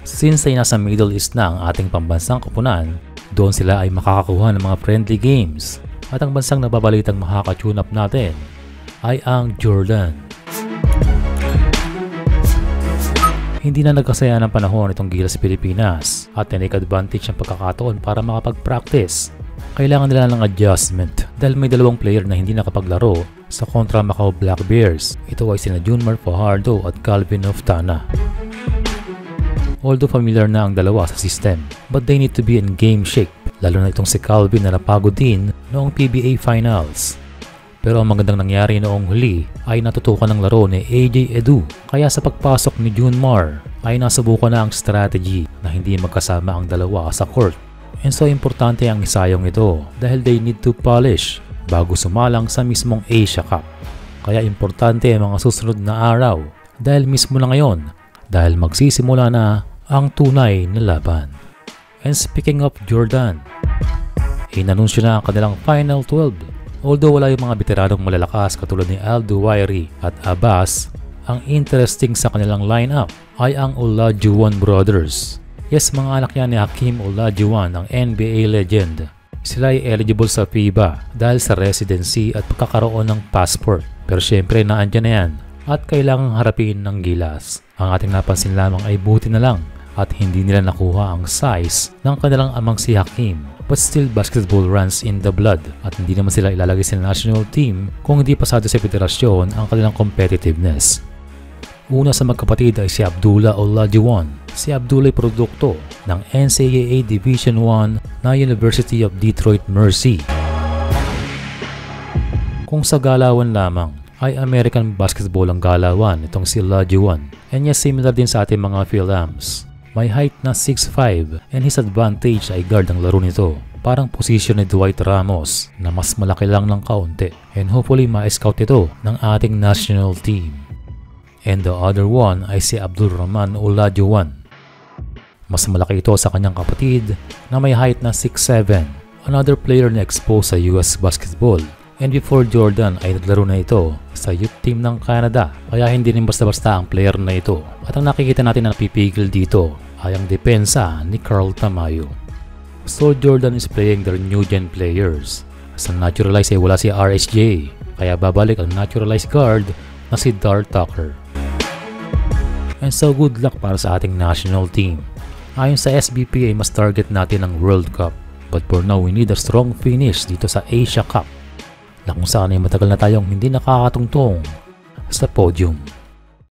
Since ay nasa Middle East na ang ating pambansang koponan, doon sila ay makakakuha ng mga friendly games at ang bansang nababalitang makaka-tune up natin ay ang Jordan. Hindi na nagkasaya ng panahon itong Gilas Pilipinas at tinake advantage ng pagkakataon para makapag-practice. Kailangan nila ng adjustment dahil may dalawang player na hindi nakapaglaro sa kontra Macau Black Bears. Ito ay sina Junmar Fajardo at Calvin Oftana. Although familiar na ang dalawa sa system, but they need to be in game shape, lalo na itong si Calvin na napagod din noong PBA Finals. Pero ang magandang nangyari noong huli ay natutukan ng laro ni AJ Edu, kaya sa pagpasok ni Junmar ay nasubukan na ang strategy na hindi magkasama ang dalawa sa court. And so importante ang isayong ito dahil they need to polish bago sumalang sa mismong Asia Cup. Kaya importante ang mga susunod na araw dahil mismo na ngayon dahil magsisimula na ang tunay na laban. And speaking of Jordan, inanunsyo na ang kanilang Final 12. Although wala yung mga veteranong malalakas katulad ni Aldo Wairi at Abbas, ang interesting sa kanilang lineup ay ang Olajuwon brothers. Yes, mga anak yan ni Hakeem Olajuwon, ang NBA legend. Sila ay eligible sa FIBA dahil sa residency at pagkakaroon ng passport. Pero syempre naandyan na yan at kailangang harapin ng Gilas. Ang ating napansin lamang ay buti na lang at hindi nila nakuha ang size ng kanilang amang si Hakeem. But still basketball runs in the blood at hindi naman sila ilalagay sa national team kung hindi pasado sa federasyon ang kanilang competitiveness. Una sa magkapatid ay si Abdullah Olajuwon. Si Abdullah ay produkto ng NCAA Division I na University of Detroit Mercy. Kung sa galawan lamang ay American basketball ang galawan itong si Olajuwon. And yes, similar din sa ating mga Philams. May height na 6'5" and his advantage ay guard ang laro nito. Parang position ni Dwight Ramos na mas malaki lang ng kaunti. And hopefully ma-scout ito ng ating national team. And the other one ay si Abdul Rahman Olajuwon. Mas malaki ito sa kanyang kapatid na may height na 6'7". Another player na exposed sa US basketball. And before Jordan ay naglaro na ito sa youth team ng Canada, kaya hindi rin basta-basta ang player na ito. At ang nakikita natin na napipigil dito ay ang depensa ni Carl Tamayo. So Jordan is playing their new gen players. Sa naturalized ay wala si RSJ, kaya babalik ang naturalized guard na si Dar Tucker. And so good luck para sa ating national team. Ayon sa SBP ay mas target natin ang World Cup. But for now we need a strong finish dito sa Asia Cup, na kung saan ay matagal na tayong hindi nakakatungtong sa podium.